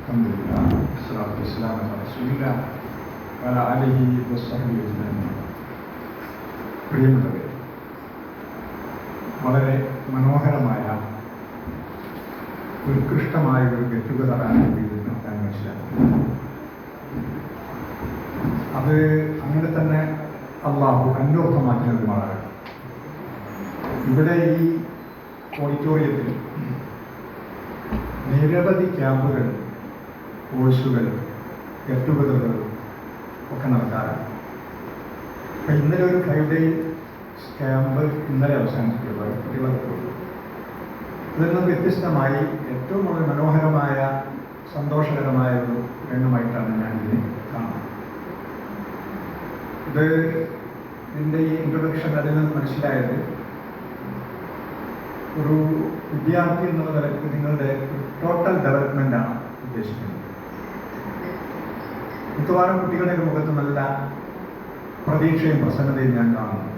അൽഹംദുലില്ലാഹ് വസ്സലാത്തു വസ്സലാമു അലാ റസൂലില്ലാഹ് വഅലാ ആലിഹി വസ്സഹ്ബിഹി അജ്മഈൻ. പ്രിയമുള്ളവരെ, വളരെ മനോഹരമായ ഉത്കൃഷ്ടമായ ഒരു ഗെറ്റുഗതറാണ് ഇതിൽ നടത്താൻ മനസ്സിലാക്കുന്നത്. അത് അങ്ങനെ തന്നെ അള്ളാഹു അന്വർത്ഥമാക്കിയതുമാണ്. ഇവിടെ ഈ ഓഡിറ്റോറിയത്തിൽ നിരവധി ക്യാമ്പുകൾ, കോഴ്സുകൾ, ഗെറ്റുഗതറുകൾ ഒക്കെ നടക്കാറുണ്ട്. അപ്പം ഇന്നലെ ഒരു 5 ഡേ ക്യാമ്പ് ഇന്നലെ അവസാനിച്ചിട്ടുള്ളത് കുട്ടികളൊക്കെ പോയി. ഇതിൽ നിന്ന് വ്യത്യസ്തമായി ഏറ്റവും വളരെ മനോഹരമായ സന്തോഷകരമായ ഒരു രംഗമായിട്ടാണ് ഞാൻ ഇതിനെ കാണുന്നത്. ഇതിൻ്റെ ഈ ഇൻട്രൊഡക്ഷൻ അതിൽ നിന്ന് മനസ്സിലായത്, ഒരു വിദ്യാർത്ഥി എന്നുള്ള നിലയ്ക്ക് നിങ്ങളുടെ ടോട്ടൽ ഡെവലപ്മെൻ്റാണ് ഉദ്ദേശിക്കുന്നത്. മിക്കവാറും കുട്ടികളുടെ മുഖത്ത് നല്ല പ്രതീക്ഷയും പ്രസന്നതയും ഞാൻ കാണുന്നു.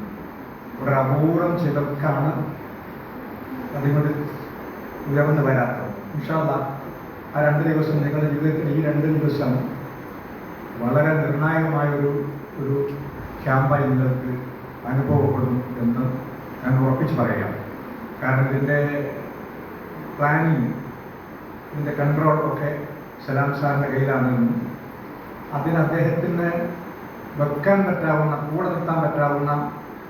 ഒരു അപൂർവം ചിലർക്കാണ് അതിനോട് ഉയർന്നു വരാത്തത്. ഇൻഷാ അല്ലാഹ് ആ 2 ദിവസം നിങ്ങളുടെ ജീവിതത്തിൽ ഈ 2 ദിവസം വളരെ നിർണായകമായൊരു ക്യാമ്പായി നിങ്ങൾക്ക് അനുഭവപ്പെടും എന്ന് ഞാൻ ഉറപ്പിച്ച് പറയാം. കാരണം ഇതിൻ്റെ പ്ലാനിങ്, ഇതിൻ്റെ കൺട്രോൾ ഒക്കെ സലാം സാറിൻ്റെ കയ്യിലാണെന്നും അതിന് അദ്ദേഹത്തിന് വെക്കാൻ പറ്റാവുന്ന, കൂടെ നിർത്താൻ പറ്റാവുന്ന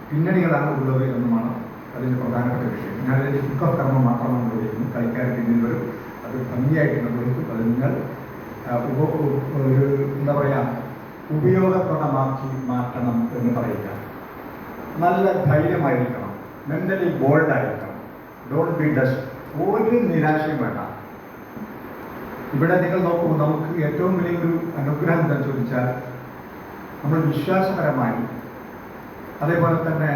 പിന്നണികളാണ് ഉള്ളത് എന്നുമാണ് അതിൻ്റെ പ്രധാനപ്പെട്ട വിഷയം. ഞാനതിൻ്റെ കർമ്മം മാത്രമാണ് ഉപയോഗിക്കുന്നു. കളിക്കാർ പിന്നിൽ വരും, അത് ഭംഗിയായിട്ട് നിർവഹിക്കും. അത് നിങ്ങൾ ഒരു എന്താ പറയുക, ഉപയോഗപ്രദമാക്കി മാറ്റണം എന്ന് പറയുക. നല്ല ധൈര്യമായിരിക്കണം, മെൻ്റലി ബോൾഡായിരിക്കണം. Don't be dust. ഒരു നിരാശയും വേണ്ട. ഇവിടെ നിങ്ങൾ നോക്കൂ, നമുക്ക് ഏറ്റവും വലിയൊരു അനുഗ്രഹം എന്താ ചോദിച്ചാൽ, നമ്മൾ വിശ്വാസപരമായി, അതേപോലെ തന്നെ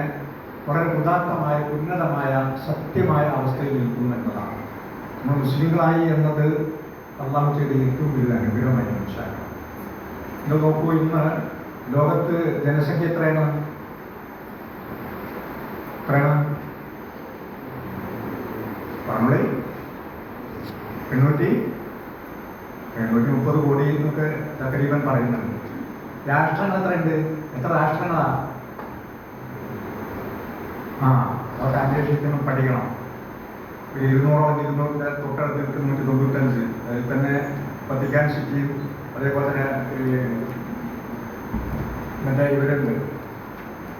വളരെ ഉദാത്തമായ, ഉന്നതമായ, സത്യമായ അവസ്ഥയിൽ നിൽക്കുന്നു എന്നതാണ്. നമ്മൾ മുസ്ലിങ്ങളായി എന്നത് അള്ളാഹു ചെയ്ത ഏറ്റവും വലിയ അനുഗ്രഹമായി മനസ്സിലാക്കണം. നിങ്ങൾ നോക്കൂ, ഇന്ന് ലോകത്ത് ജനസംഖ്യ എത്രയാണ്? 830 കോടി എന്നൊക്കെ തകരീബൻ പറയുന്നുണ്ട്. രാഷ്ട്രങ്ങൾ എത്രയുണ്ട്? എത്ര രാഷ്ട്രങ്ങളാണ്? അതൊക്കെ അന്വേഷിക്കണം, പഠിക്കണം. 200 തൊട്ടടുത്ത് 195. അതിൽ തന്നെ വത്തിക്കാൻ സിറ്റിയും അതേപോലെ തന്നെ മറ്റേ ഇവരുണ്ട്.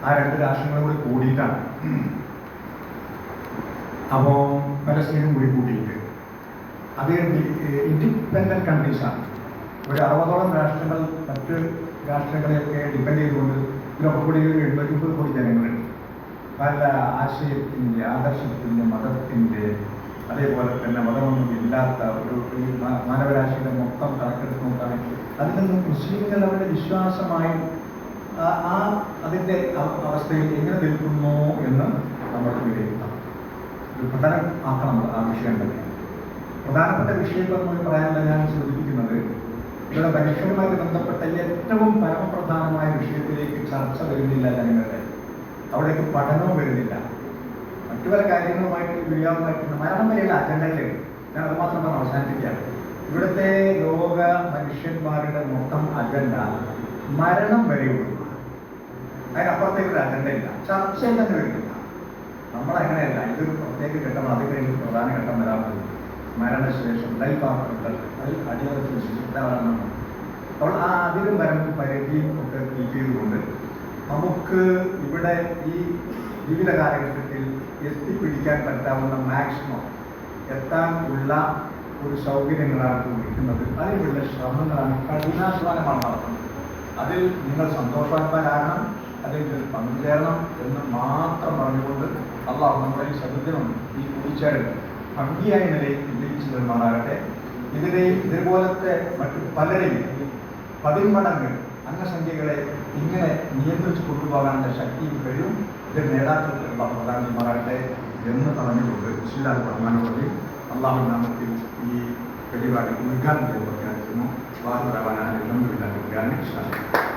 ആ 2 രാഷ്ട്രങ്ങളും കൂടി കൂടിയിട്ടാണ്. അപ്പോൾ പലസ്തീനും കൂടി കൂട്ടിയിട്ട് അത് ഇൻഡിപെൻഡൻറ്റ് കൺട്രീസാണ്. ഒരു 60ഓളം രാഷ്ട്രങ്ങൾ മറ്റ് രാഷ്ട്രങ്ങളെയൊക്കെ ഡിപ്പെൻഡ് ചെയ്തുകൊണ്ട് ഇതിലൊക്കെ കൂടി 830 കോടി ജനങ്ങളുണ്ട്. പല ആശയത്തിൻ്റെ, ആദർശത്തിൻ്റെ, മതത്തിൻ്റെ, അതേപോലെ തന്നെ മതമൊന്നും ഇല്ലാത്ത ഒരു മാനവരാശിയുടെ മൊത്തം കണക്കെടുത്ത് നോക്കുകയാണെങ്കിൽ അതിൽ നിന്ന് മുസ്ലിങ്ങൾ അവരുടെ വിശ്വാസമായി അതിൻ്റെ അവസ്ഥയിൽ എങ്ങനെ നിൽക്കുന്നു എന്ന് നമ്മൾ വിലയിരുത്തണം. ഒരു പഠനമാക്കണം ആ വിഷയം തന്നെ. പ്രധാനപ്പെട്ട വിഷയങ്ങളെന്ന് പറയാനുള്ള ഞാൻ സൂചിപ്പിക്കുന്നത്, ഇവിടെ മനുഷ്യരുമായി ബന്ധപ്പെട്ട ഏറ്റവും പരമപ്രധാനമായ വിഷയത്തിലേക്ക് ചർച്ച വരുന്നില്ല ജനങ്ങളുടെ. അവിടേക്ക് പഠനവും വരുന്നില്ല. മറ്റു പല കാര്യങ്ങളുമായിട്ട് വ്യാപകമായിട്ട് മരണം വരെയുള്ള അജണ്ടയിലേക്ക് ഞാൻ അതുമാത്രം പറഞ്ഞ് അവസാനിപ്പിക്കുകയാണ്. ഇവിടുത്തെ ലോക മനുഷ്യന്മാരുടെ മൊത്തം അജണ്ട മരണം വരെയുള്ളൂ. അതിനപ്പുറത്തേക്കൊരു അജണ്ടയില്ല, ചർച്ചയിൽ തന്നെ വരുന്നില്ല. നമ്മളങ്ങനെയല്ല. ഇതൊരു പ്രത്യേക ഘട്ടമാണ്. അത് കഴിഞ്ഞ് പ്രധാന ഘട്ടം വരാറുണ്ട്, മരണശേഷം ലൈഫ് ആഫ്റ്റർ ഡെത്ത്. അതിൽ അടിയറച്ച് വിശ്വസിക്കാറാണ്. അപ്പോൾ ആ അതിലും വരമ്പും പരിധിയും ഒക്കെ കീപ്പ് ചെയ്തുകൊണ്ട് നമുക്ക് ഇവിടെ ഈ ജീവിത കാലഘട്ടത്തിൽ എത്തിപ്പിടിക്കാൻ പറ്റാവുന്ന മാക്സിമം എത്താൻ ഉള്ള ഒരു സൗകര്യങ്ങളാണ് കൊടുക്കുന്നത്. അതിനുള്ള ശ്രമങ്ങളാണ്, കഠിനാധ്വാനമാണ് നടത്തുന്നത്. അതിൽ നിങ്ങൾ സന്തോഷവാന്മാരാകണം, അതിൽ നിങ്ങൾ പങ്കുചേരണം എന്ന് മാത്രം പറഞ്ഞുകൊണ്ട് അള്ളാഹു നമ്മുടെ ഈ സൗകര്യം, ഈ കൂടിച്ചേരൽ ഭംഗിയായ നിലയിൽ വിജയിച്ചു നിർമ്മാറാകട്ടെ. ഇതേപോലത്തെ മറ്റു പലരെയും 10 മടങ്ങ് അംഗസംഖ്യകളെ ഇങ്ങനെ നിയന്ത്രിച്ച് കൊണ്ടുപോകാനുള്ള ശക്തിയും കഴിവും ഇത് നേതാക്കൾക്ക് പ്രധാനം മാറട്ടെ എന്ന് പറഞ്ഞുകൊണ്ട് ബിസ്മില്ലാഹിർ റഹ്മാനിർ റഹീം അള്ളാഹു നാമത്തിൽ ഈ പരിപാടി ഉദ്ഘാടനം ചെയ്ത് പ്രഖ്യാപിക്കുന്നു. വാഹന അൽഹംദുലില്ലാഹി റബ്ബിൽ ആലമീൻ.